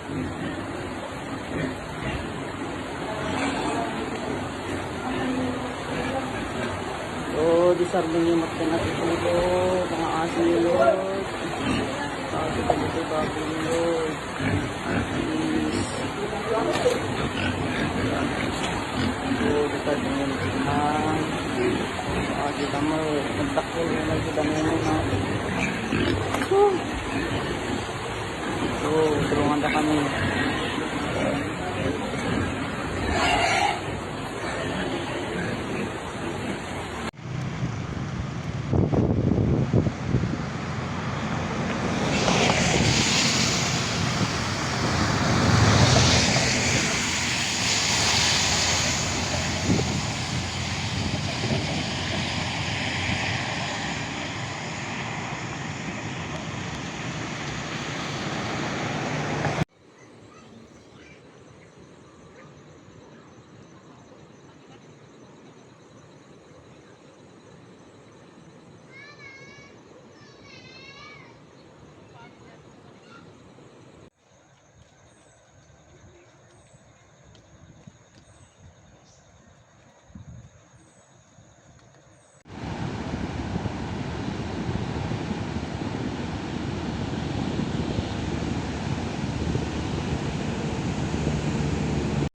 So, disarming yung mata natin dito. Mga aso nyo, Lord. Aso ka dito, bago nyo, Lord. So, disarming yung mata. Kita mo, nagtakil yung nakita mo yung so, tulungan na kami.